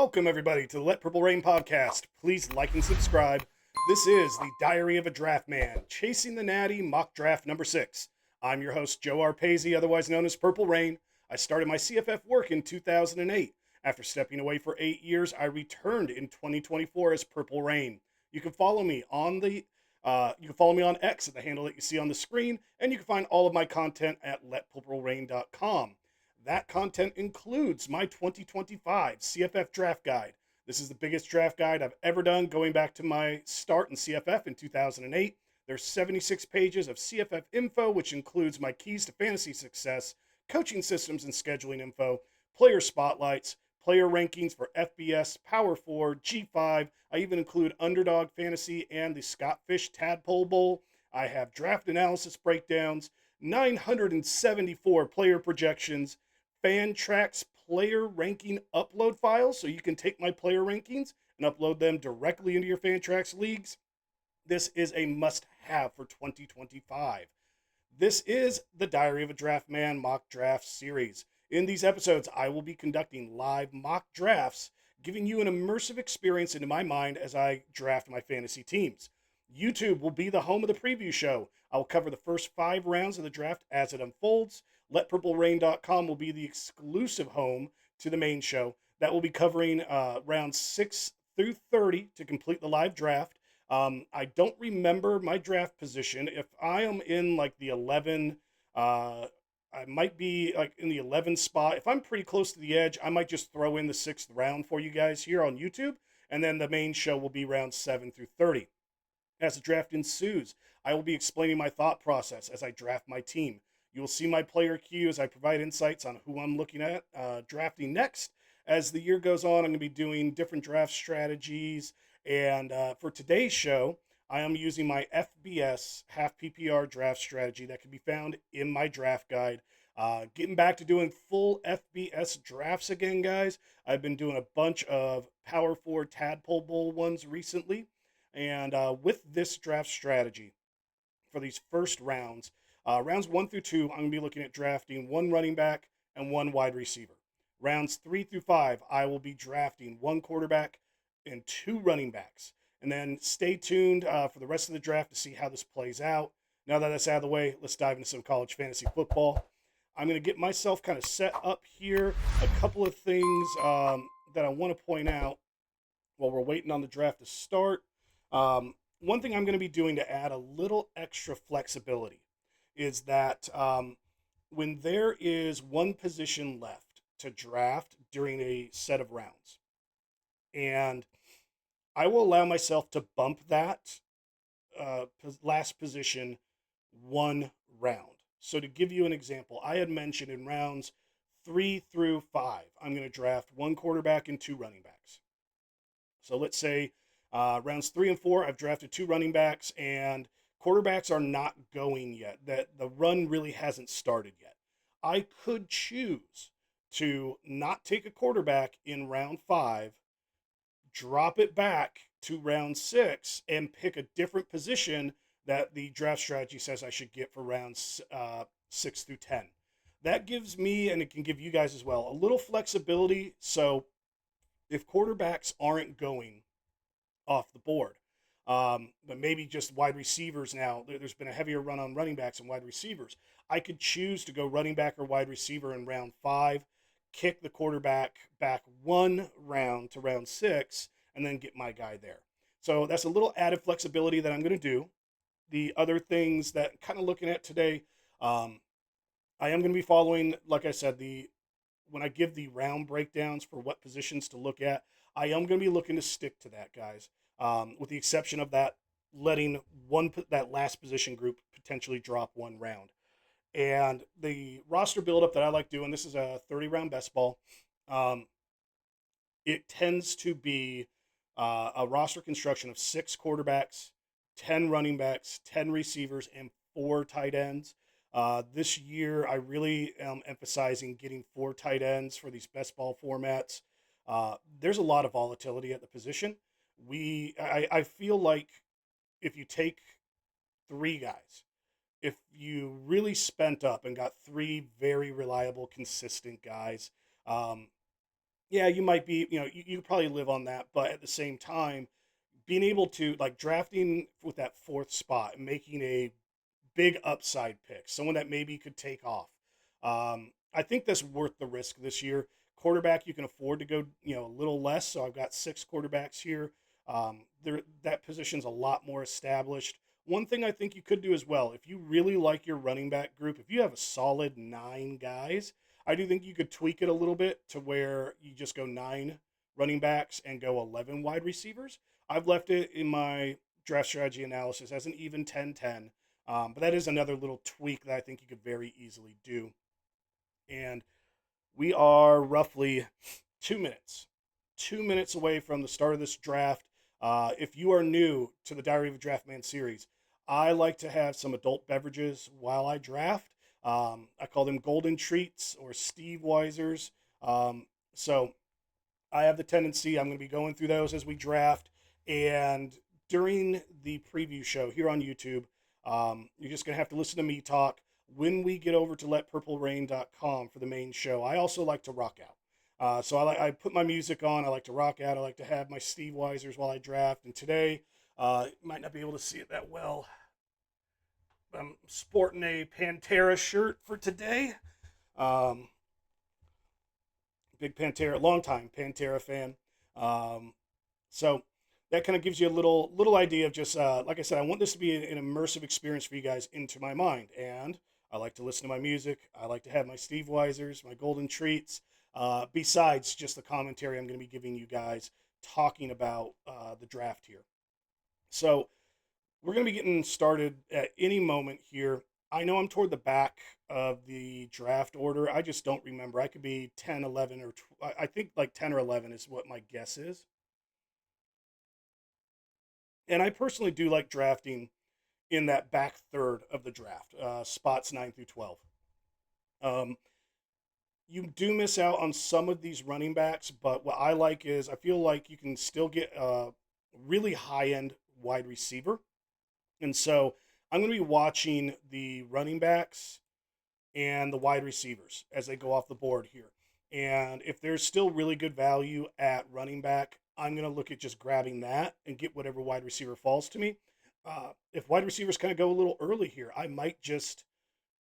Welcome, everybody, to the Let Purple Rain podcast. Please like and subscribe. This is the Diary of a Draftman, Chasing the Natty mock draft number 6. I'm your host, Joe Arpasi, otherwise known as Purple Rain. I started my CFF work in 2008. After stepping away for 8 years, I returned in 2024 as Purple Rain. You can follow me on X at the handle that you see on the screen, and you can find all of my content at letpurplerain.com. That content includes my 2025 CFF draft guide. This is the biggest draft guide I've ever done, going back to my start in CFF in 2008. There's 76 pages of CFF info, which includes my keys to fantasy success, coaching systems and scheduling info, player spotlights, player rankings for FBS, Power 4, G5. I even include Underdog Fantasy and the Scott Fish Tadpole Bowl. I have draft analysis breakdowns, 974 player projections, Fantrax player ranking upload files, so you can take my player rankings and upload them directly into your Fantrax leagues. This is a must-have for 2025. This is the Diary of a Draftman mock draft series. In these episodes, I will be conducting live mock drafts, giving you an immersive experience into my mind as I draft my fantasy teams. YouTube will be the home of the preview show. I will cover the first 5 rounds of the draft as it unfolds. LetPurpleRain.com will be the exclusive home to the main show. That will be covering rounds 6 through 30 to complete the live draft. I don't remember my draft position. If I am in like the 11, I might be like in the 11 spot. If I'm pretty close to the edge, I might just throw in the 6th round for you guys here on YouTube. And then the main show will be rounds 7 through 30. As the draft ensues, I will be explaining my thought process as I draft my team. You will see my player queue as I provide insights on who I'm looking at drafting next. As the year goes on, I'm going to be doing different draft strategies. And for today's show, I am using my FBS half PPR draft strategy that can be found in my draft guide. Getting back to doing full FBS drafts again, guys. I've been doing a bunch of Power 4 Tadpole Bowl ones recently. And with this draft strategy for these first rounds, rounds 1 through 2, I'm going to be looking at drafting 1 running back and 1 wide receiver. Rounds 3 through 5, I will be drafting 1 quarterback and 2 running backs. And then stay tuned for the rest of the draft to see how this plays out. Now that that's out of the way, let's dive into some college fantasy football. I'm going to get myself kind of set up here. A couple of things that I want to point out while we're waiting on the draft to start. One thing I'm going to be doing to add a little extra flexibility is that when there is 1 position left to draft during a set of rounds, and I will allow myself to bump that last position 1 round. So to give you an example, I had mentioned in rounds 3 through 5, I'm going to draft 1 quarterback and 2 running backs. So let's say rounds 3 and 4, I've drafted 2 running backs, and quarterbacks are not going yet. That the run really hasn't started yet. I could choose to not take a quarterback in round 5, drop it back to round 6, and pick a different position that the draft strategy says I should get for rounds 6 through 10. That gives me, and it can give you guys as well, a little flexibility. So if quarterbacks aren't going off the board, but maybe just wide receivers now, there's been a heavier run on running backs and wide receivers, I could choose to go running back or wide receiver in round 5, kick the quarterback back 1 round to round 6, and then get my guy there. So that's a little added flexibility that I'm going to do. The other things that kind of looking at today, I am going to be following, like I said, when I give the round breakdowns for what positions to look at, I am going to be looking to stick to that, guys. With the exception of that, letting that last position group potentially drop 1 round. And the roster buildup that I like doing, this is a 30-round best ball. It tends to be a roster construction of 6 quarterbacks, 10 running backs, 10 receivers, and 4 tight ends. This year, I really am emphasizing getting 4 tight ends for these best ball formats. There's a lot of volatility at the position. I feel like if you take 3 guys, if you really spent up and got 3 very reliable, consistent guys, yeah, you might be, you probably live on that, but at the same time, being able to like drafting with that fourth spot and making a big upside pick, someone that maybe could take off. I think that's worth the risk this year. Quarterback, you can afford to go, a little less. So I've got six quarterbacks here. There, that position's a lot more established. One thing I think you could do as well, if you really like your running back group, if you have a solid nine guys, I do think you could tweak it a little bit to where you just go nine running backs and go 11 wide receivers. I've left it in my draft strategy analysis as an even 10-10. But that is another little tweak that I think you could very easily do. And we are roughly 2 minutes, 2 minutes away from the start of this draft. If you are new to the Diary of a Draftman series, I like to have some adult beverages while I draft. I call them golden treats or Steve Weisers. So I have the tendency, I'm going to be going through those as we draft. And during the preview show here on YouTube, you're just going to have to listen to me talk. When we get over to letpurplerain.com for the main show, I also like to rock out. So I put my music on. I like to rock out. I like to have my Steve Weisers while I draft. And today, you might not be able to see it that well. I'm sporting a Pantera shirt for today. Um, Big Pantera, longtime Pantera fan. Um, so that kind of gives you a little idea of just like I said, I want this to be an immersive experience for you guys into my mind, and I like to listen to my music. I like to have my Steve Weisers, my golden treats. Besides just the commentary I'm going to be giving you guys talking about the draft here. So we're going to be getting started at any moment here. I know I'm toward the back of the draft order. I just don't remember. I could be 10, 11, or I think like 10 or 11 is what my guess is. And I personally do like drafting in that back third of the draft, spots 9 through 12. Um, you do miss out on some of these running backs, but what I like is I feel like you can still get a really high end wide receiver. And so I'm going to be watching the running backs and the wide receivers as they go off the board here. And if there's still really good value at running back, I'm going to look at just grabbing that and get whatever wide receiver falls to me. If wide receivers kind of go a little early here, I might just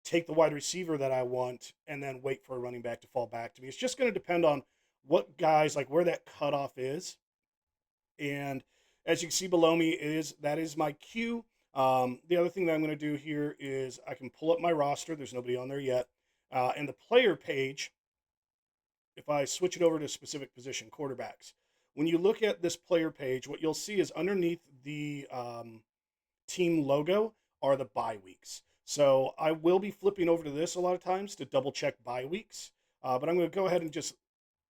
take the wide receiver that I want and then wait for a running back to fall back to me. It's just going to depend on what guys, like where that cutoff is. And as you can see below me, that is my queue. The other thing that I'm going to do here is I can pull up my roster. There's nobody on there yet. And the player page, if I switch it over to a specific position, quarterbacks, when you look at this player page, what you'll see is underneath the team logo are the bye weeks. So I will be flipping over to this a lot of times to double check bye weeks. But I'm going to go ahead and just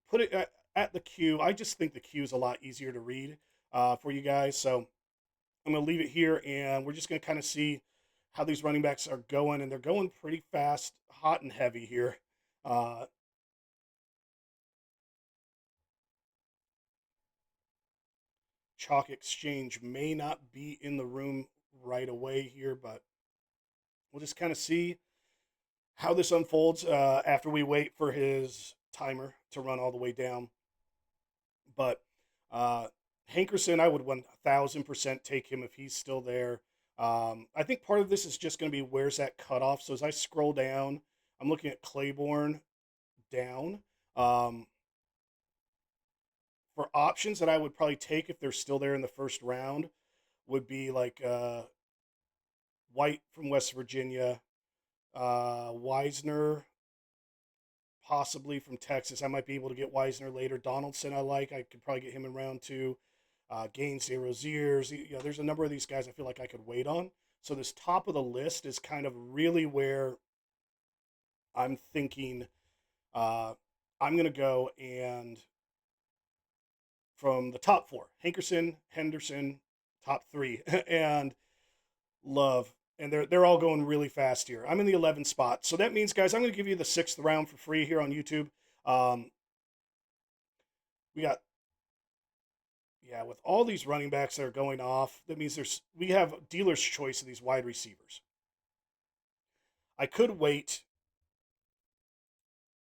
put it at the queue. I just think the queue is a lot easier to read for you guys. So I'm going to leave it here, and we're just going to kind of see how these running backs are going, and they're going pretty fast, hot and heavy here. Uh, Chalk Exchange may not be in the room right away here, but we'll just kind of see how this unfolds after we wait for his timer to run all the way down. But uh, Hankerson, I would 1000% take him if he's still there. I think part of this is just going to be where's that cutoff. So as I scroll down, I'm looking at Claiborne down. Um, for options that I would probably take if they're still there in the first round would be like White from West Virginia, Wisner possibly from Texas. I might be able to get Wisner later. Donaldson, I like. I could probably get him in round two. Gaines, De Roziers. There's a number of these guys I feel like I could wait on. So this top of the list is kind of really where I'm thinking I'm going to go, and from the top four, Hankerson, Henderson, top three, and Love. And they're all going really fast here. I'm in the 11th spot. So that means, guys, I'm going to give you the sixth round for free here on YouTube. We got, yeah, with all these running backs that are going off, that means we have dealer's choice of these wide receivers. I could wait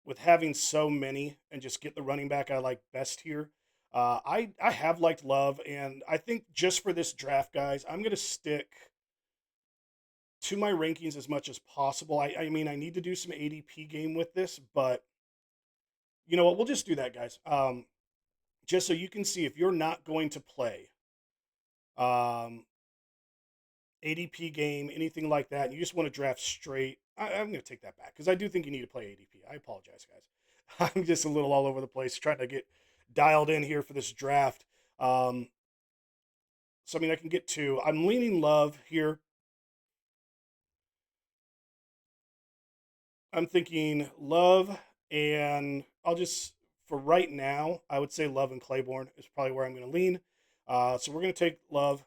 with having so many and just get the running back I like best here. I have liked Love, and I think just for this draft, guys, I'm gonna stick to my rankings as much as possible. I mean, I need to do some ADP game with this, but you know what? We'll just do that, guys. Just so you can see if you're not going to play um, ADP game, anything like that, and you just want to draft straight. I'm going to take that back because I do think you need to play ADP. I apologize, guys. I'm just a little all over the place trying to get dialed in here for this draft. Um, so, I mean, I can get to, I'm leaning Love here. I'm thinking Love, and I'll just, for right now, I would say Love and Claiborne is probably where I'm going to lean. So we're going to take Love.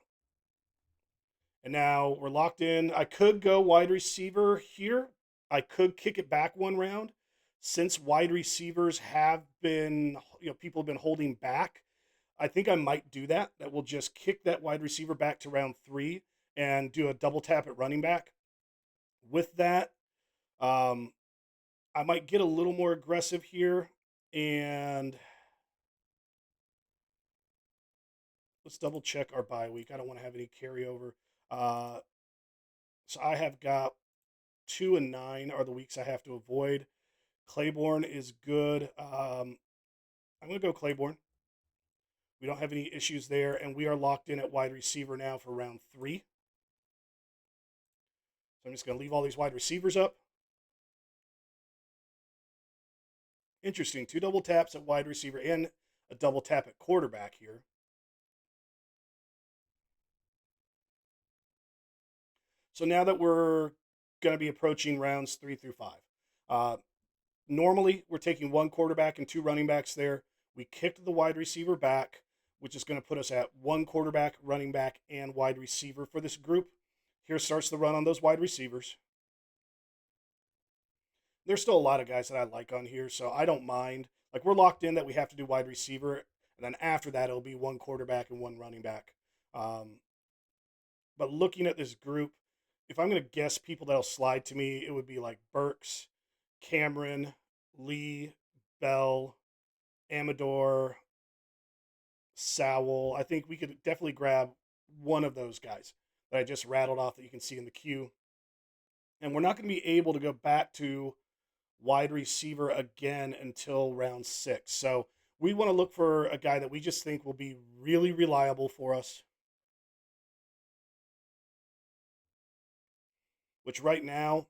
And now we're locked in. I could go wide receiver here. I could kick it back one round. Since wide receivers have been, people have been holding back, I think I might do that. That will just kick that wide receiver back to round 3 and do a double tap at running back. With that, um, I might get a little more aggressive here, and let's double check our bye week. I don't want to have any carryover. Uh, so I have got 2 and 9 are the weeks I have to avoid. Claiborne is good. I'm going to go Claiborne. We don't have any issues there, and we are locked in at wide receiver now for round 3. So I'm just going to leave all these wide receivers up. Interesting. 2 double taps at wide receiver and a double tap at quarterback here. So now that we're going to be approaching rounds 3 through 5, uh, normally we're taking 1 quarterback and 2 running backs there. We kicked the wide receiver back, which is going to put us at 1 quarterback, running back, and wide receiver for this group. Here starts the run on those wide receivers. There's still a lot of guys that I like on here, so I don't mind. Like, we're locked in that we have to do wide receiver, and then after that, it'll be 1 quarterback and 1 running back. But looking at this group, if I'm going to guess people that'll slide to me, it would be like Burks, Cameron, Lee, Bell, Amador, Sowell. I think we could definitely grab one of those guys that I just rattled off that you can see in the queue. And we're not going to be able to go back to wide receiver again until round 6. So we want to look for a guy that we just think will be really reliable for us, which right now,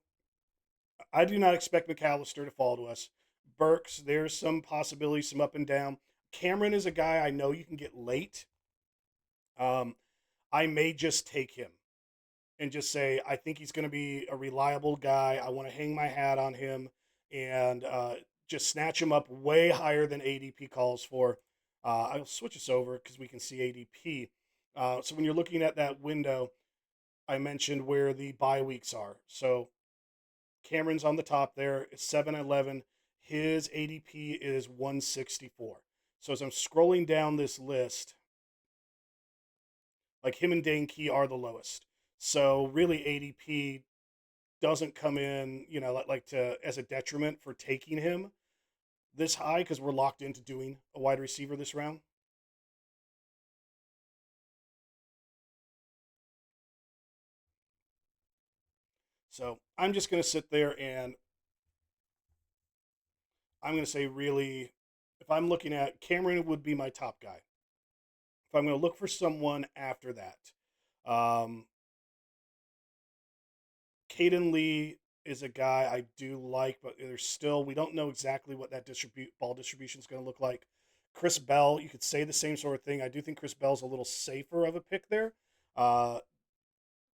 I do not expect McAllister to fall to us. Burks, there's some possibility, some up and down. Cameron is a guy I know you can get late. Um, I may just take him and just say, I think he's going to be a reliable guy. I want to hang my hat on him and just snatch him up way higher than ADP calls for. I'll switch this over because we can see ADP. So when you're looking at that window, I mentioned where the bye weeks are. So Cameron's on the top there. It's 7-11. His ADP is 164. So as I'm scrolling down this list, like him and Dane Key are the lowest. So really ADP doesn't come in, like to as a detriment for taking him this high because we're locked into doing a wide receiver this round. So I'm just going to sit there and I'm going to say really, if I'm looking at Cameron would be my top guy. If I'm going to look for someone after that, um, Caden Lee is a guy I do like, but there's still we don't know exactly what that ball distribution is going to look like. Chris Bell, you could say the same sort of thing. I do think Chris Bell's a little safer of a pick there. Uh,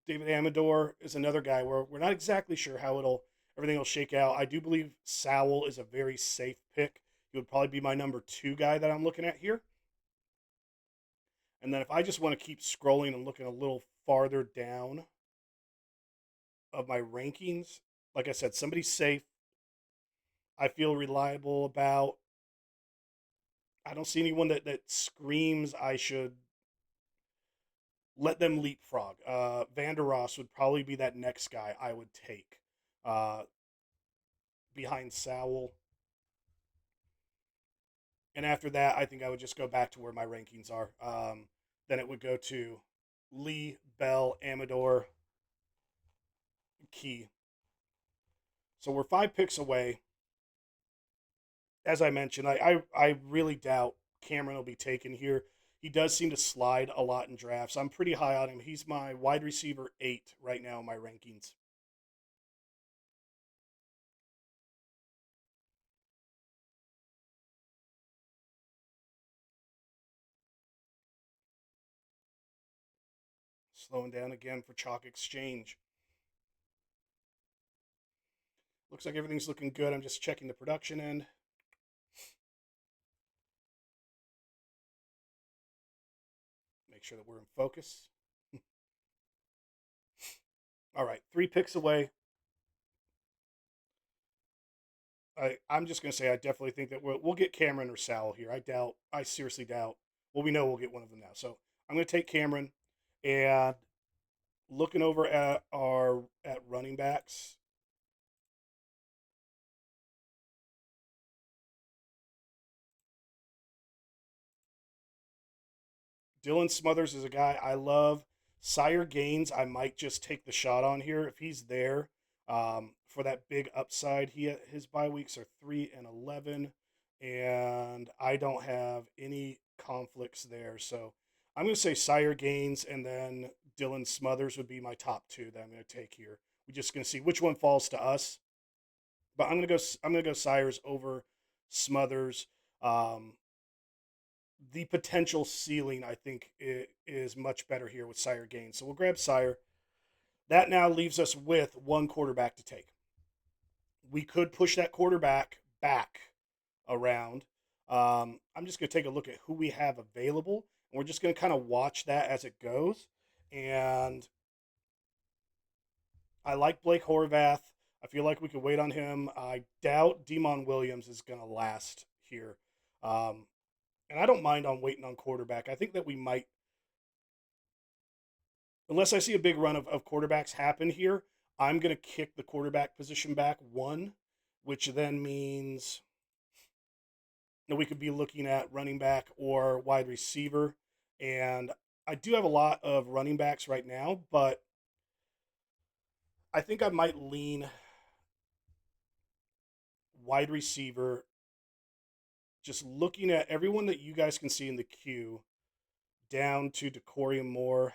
David Amador is another guy where we're not exactly sure how everything will shake out. I do believe Sowell is a very safe pick. He would probably be my number 2 guy that I'm looking at here. And then if I just want to keep scrolling and looking a little farther down of my rankings, like I said, somebody safe. I feel reliable about. I don't see anyone that screams I should let them leapfrog. Vander Ross would probably be that next guy I would take behind Sowell. And after that, I think I would just go back to where my rankings are. Then it would go to Lee, Bell, Amador, Key. So we're 5 picks away. As I mentioned, I really doubt Cameron will be taken here. He does seem to slide a lot in drafts. I'm pretty high on him. He's my wide receiver 8 right now in my rankings. Slowing down again for Chalk Exchange. Looks like everything's looking good. I'm just checking the production end. Make sure that we're in focus. All right, 3 picks away. I'm just going to say I definitely think that we'll get Cameron or Sal here. I seriously doubt. Well, we know we'll get one of them now. So I'm going to take Cameron, and looking over at running backs. Dylan Smothers is a guy I love. Sire Gaines, I might just take the shot on here if he's there for that big upside. His bye weeks are 3 and 11, and I don't have any conflicts there. So I'm going to say Sire Gaines, and then Dylan Smothers would be my top 2 that I'm going to take here. We're just going to see which one falls to us. But I'm going to go Sires over Smothers. Um, the potential ceiling, I think, is much better here with Sire Gaines. So we'll grab Sire. That now leaves us with one quarterback to take. We could push that quarterback back around. I'm just going to take a look at who we have available, and we're just going to kind of watch that as it goes. And I like Blake Horvath. I feel like we could wait on him. I doubt Demon Williams is going to last here. And I don't mind on waiting on quarterback. I think that we might, unless I see a big run of quarterbacks happen here, I'm going to kick the quarterback position back 1, which then means that we could be looking at running back or wide receiver. And I do have a lot of running backs right now, but I think I might lean wide receiver. Just looking at everyone that you guys can see in the queue, down to Decorium Moore.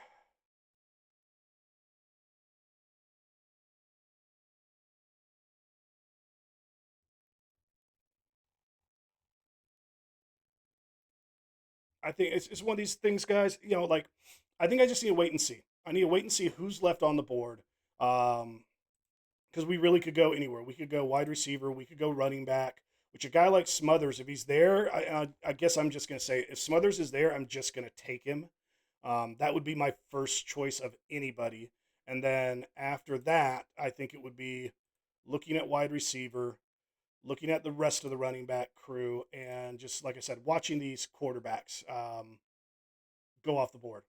I think it's one of these things, guys. Like, I think I just need to wait and see. I need to wait and see who's left on the board. Because we really could go anywhere. We could go wide receiver. We could go running back. Which a guy like Smothers, if he's there, I guess I'm just going to say if Smothers is there, I'm just going to take him. That would be my first choice of anybody. And then after that, I think it would be looking at wide receiver, looking at the rest of the running back crew, and just like I said, watching these quarterbacks go off the board.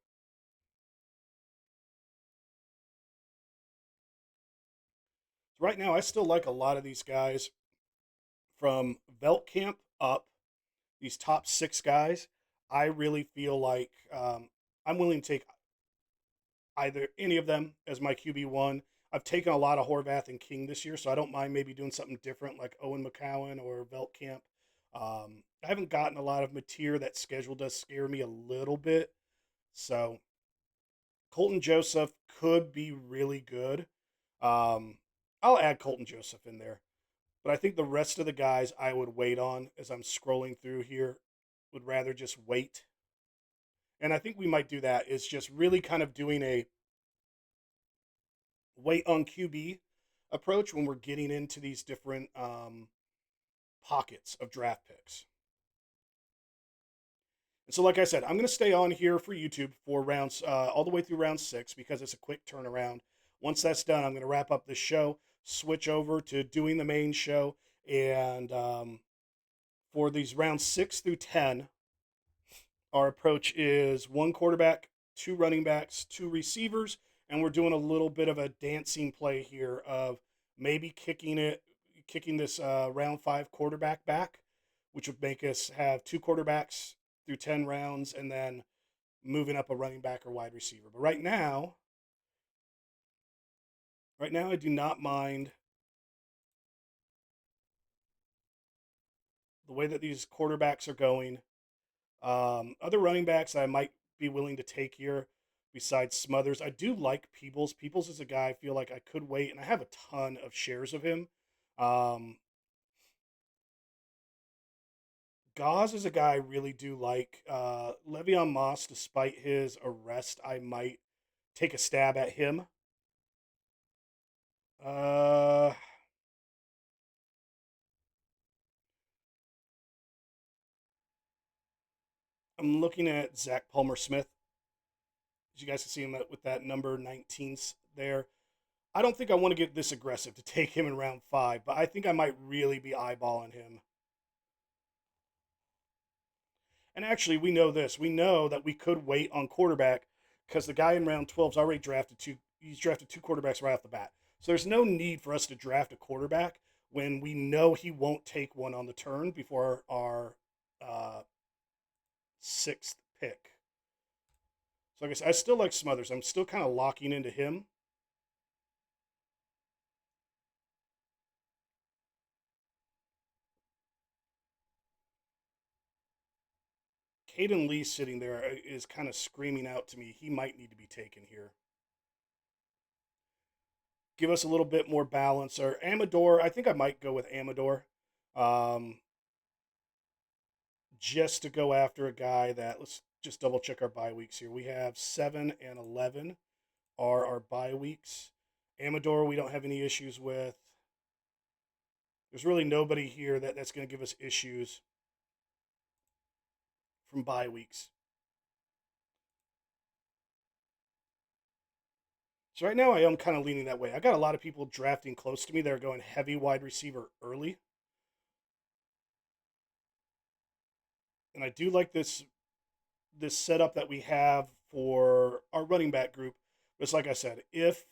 Right now, I still like a lot of these guys from Veltkamp up. These top 6 guys, I really feel like I'm willing to take either any of them as my QB1. I've taken a lot of Horvath and King this year, so I don't mind maybe doing something different like Owen McCowan or Veltkamp. I haven't gotten a lot of Mateer. That schedule does scare me a little bit. So Colton Joseph could be really good. Um, I'll add Colton Joseph in there. But I think the rest of the guys I would wait on as I'm scrolling through here would rather just wait. And I think we might do that is just really kind of doing a wait on QB approach when we're getting into these different pockets of draft picks. And so, like I said, I'm going to stay on here for YouTube for rounds all the way through round 6 because it's a quick turnaround. Once that's done, I'm going to wrap up this show, switch over to doing the main show, and for these rounds 6 through 10, our approach is 1 quarterback, 2 running backs, 2 receivers, and we're doing a little bit of a dancing play here of maybe kicking this round 5 quarterback back which would make us have 2 quarterbacks through 10 rounds and then moving up a running back or wide receiver. But right now, I do not mind the way that these quarterbacks are going. Other running backs I might be willing to take here besides Smothers. I do like Peebles. Peebles is a guy I feel like I could wait, and I have a ton of shares of him. Um, Gauze is a guy I really do like. Le'Veon Moss, despite his arrest, I might take a stab at him. Uh, I'm looking at Zach Palmer Smith. As you guys can see him with that number 19 there. I don't think I want to get this aggressive to take him in round 5, but I think I might really be eyeballing him. And actually, we know this. We know that we could wait on quarterback because the guy in round 12 is already drafted 2. He's drafted 2 quarterbacks right off the bat. So there's no need for us to draft a quarterback when we know he won't take one on the turn before our 6th pick. So I guess I still like Smothers. I'm still kind of locking into him. Caden Lee sitting there is kind of screaming out to me. He might need to be taken here. Give us a little bit more balance. Or Amador, I think I might go with Amador. Just to go after a guy that, let's just double check our bye weeks here. We have 7 and 11 are our bye weeks. Amador, we don't have any issues with. There's really nobody here that's going to give us issues from bye weeks. So right now I am kind of leaning that way. I got a lot of people drafting close to me that are going heavy wide receiver early. And I do like this setup that we have for our running back group. Just like I said, if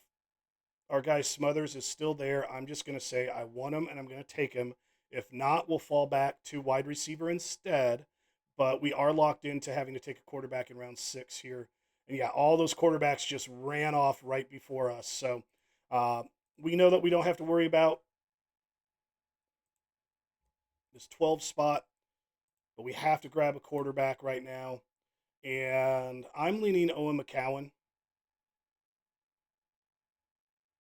our guy Smothers is still there, I'm just going to say I want him and I'm going to take him. If not, we'll fall back to wide receiver instead. But we are locked into having to take a quarterback in round 6 here. And yeah, all those quarterbacks just ran off right before us. So we know that we don't have to worry about this 12 spot, but we have to grab a quarterback right now. And I'm leaning Owen McCowan.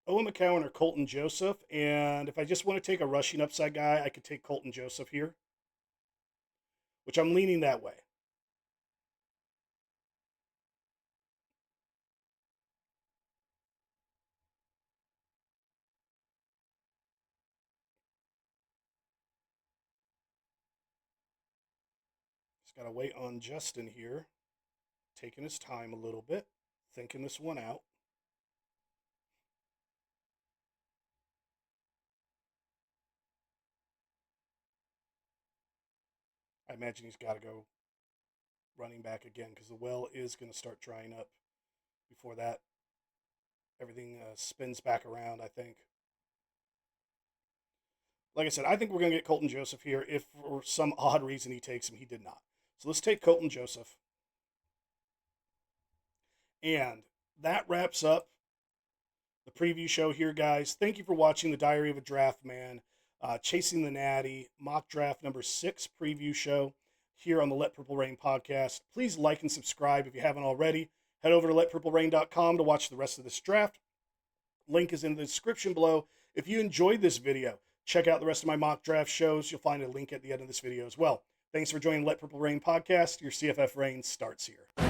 Owen McCowan or Colton Joseph. And if I just want to take a rushing upside guy, I could take Colton Joseph here, which I'm leaning that way. Just got to wait on Justin here, taking his time a little bit, thinking this one out. I imagine he's got to go running back again because the well is going to start drying up before that. Everything spins back around, I think. Like I said, I think we're going to get Colton Joseph here. If for some odd reason he takes him, he did not. So let's take Colton Joseph. And that wraps up the preview show here, guys. Thank you for watching the Diary of a Draftman, Chasing the Natty, mock draft number 6 preview show here on the Let Purple Rain podcast. Please like and subscribe if you haven't already. Head over to letpurplerain.com to watch the rest of this draft. Link is in the description below. If you enjoyed this video, check out the rest of my mock draft shows. You'll find a link at the end of this video as well. Thanks for joining Let Purple Rain podcast. Your CFF reign starts here.